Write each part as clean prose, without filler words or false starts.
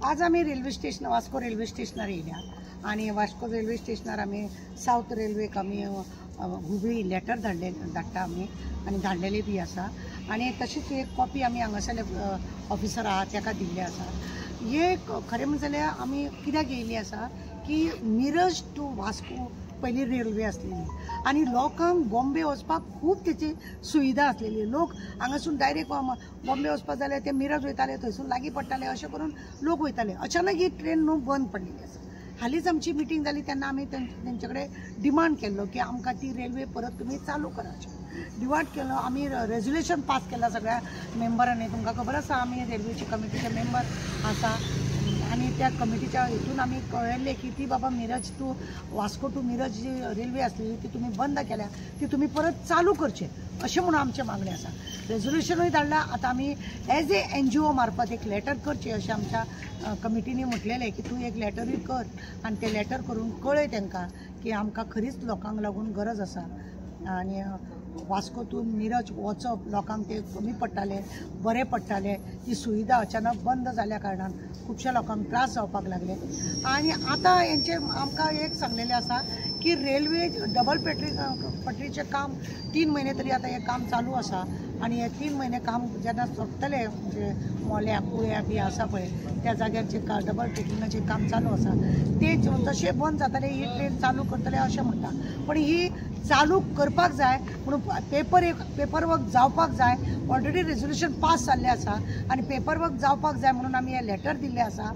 आज आम्ही railway station Vasco railway स्टेशनार येयल्या आणि वास्को रेल्वे स्टेशनार आम्ही साउथ रेल्वेक आम्ही हुबळी लेटर धाडटा आम्ही आणि धाडलेले बी आसा आणि तशीच एक कॉपी आम्ही हांगासरले ऑफिसर आहा ताका दिल्ली आसा। हे खरें म्हणजे जाल्यार आमी कित्याक येयल्ली आसा की मिरज टू वास्को पयलीं रेल्वे आसलेली आणि लोकांक बॉम्बे वचपाक खूब तेची सुविधा आसलेली। लोक हांगासून डायरेक्ट बॉम्बे वचपाक जाल्यार ते मिरज वयताले, थंयसून लागीं पडटाले, अशें करून लोक वयताले। अचानक ही ट्रेन न्हू बंद पडलेली आसा। हालींच आमची मिटींग जाली तेन्ना आमी तेंचे कडेन डिमांड केल्लो की आमकां ती रेल्वे परत तुमी चालू कराची। डिमांड केलो, आमी रेजोल्युशन पास केला सगळ्या मेंबरांनी। तुमकां खबर आसा आमी रेल्वेची कमिटीचे मेंबर आसा आणि त्या कमिटीच्या हितून आमी कळयल्लें की ती बाबा मिरज टू वास्को टू मिरज जी रेल्वे आसली ती तुमी बंद केल्या, ती तुमी परत चालू करचे अशें म्हणून आमचें मागणें आसा। रेजोल्युशनूय धाडला। आतां आमी एज ए NGO मार्फत एक लेटर करचें अशें आमच्या कमिटीनी म्हटलेलें की तूं एक लेटरूय कर आनी तें लेटर करून कळय तांकां की आमकां खरीच लोकांक लागून गरज आसा आणि वास्कोतून मिरज वचप लोकांक ते कमी पडटाले, बरें पडटाले। ती सुविधा अचानक बंद जाल्या कारणान खुबश्या लोकांक त्रास जावपाक लागले आणि आतां हेंचे आमकां एक सांगलेलें आसा की रेल्वे डबल पटरीचें काम 3 म्हयने तरी आतां हें काम चालू आसा आणि हे 3 म्हयने काम जेन्ना सोंपतले म्हणजे मोल्या कुळ्या बी आसा पळय त्या जाग्यारचे डबल पटरीचें काम चालू आसा ते जशें बंद जातले ही ट्रेन चालू करतले अशें म्हणटा। पण ही चालू करपाक जाय म्हणून पेपर वर्क जावपाक जाय। ऑलरेडी रेजोल्युशन पास जाल्लें आसा आणि पेपर वर्क जावपाक जाय म्हणून आमी हे लेटर दिल्लें आसा।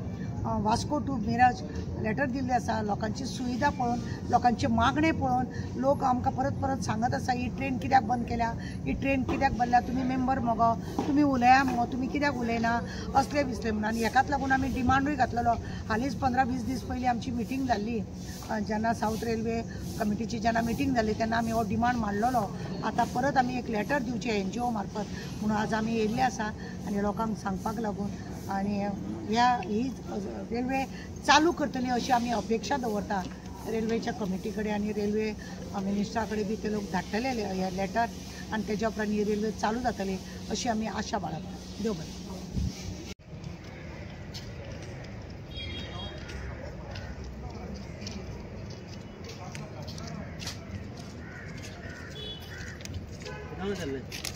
वास्को टू मिरज लेटर दिल्लें आसा। लोकांची सुविधा पळोवन, लोकांचे मागणे पळोवन लोक आमकां परत सांगत आसा ही ट्रेन कित्याक बंद केल्या, ही ट्रेन कित्याक बंदल्या, तुमी मेंबर मगो, तुमी उलया मगो, तुमी कित्याक उलयना असले विसले म्हणून। आनी हेकाच लागून आमी डिमांडूय घातलेलो। हालींच 15-20 दीस पयलीं आमची मिटींग जाल्ली जेन्ना साउथ रेल्वे कमिटीची जेन्ना मिटींग जाल्ली तेन्ना आमी हो डिमांड मांडलेलो। आतां परत आमी एक लेटर दिवचें NGO मार्फत म्हणून आज आमी येयल्ले आसा आनी लोकांक सांगपाक लागून आणि ही रेल्वे चालू करतली अशी आमी अपेक्षा दवरता रेल्वेच्या कमिटी कडेन आणि रेल्वे मिनिस्टरा कडेन बी ते लोक धाडटले हे लेटर आणि तेज्या उपरांत ही रेल्वे चालू जातली अशी आमी आशा बाळगता। देव बरें। नाव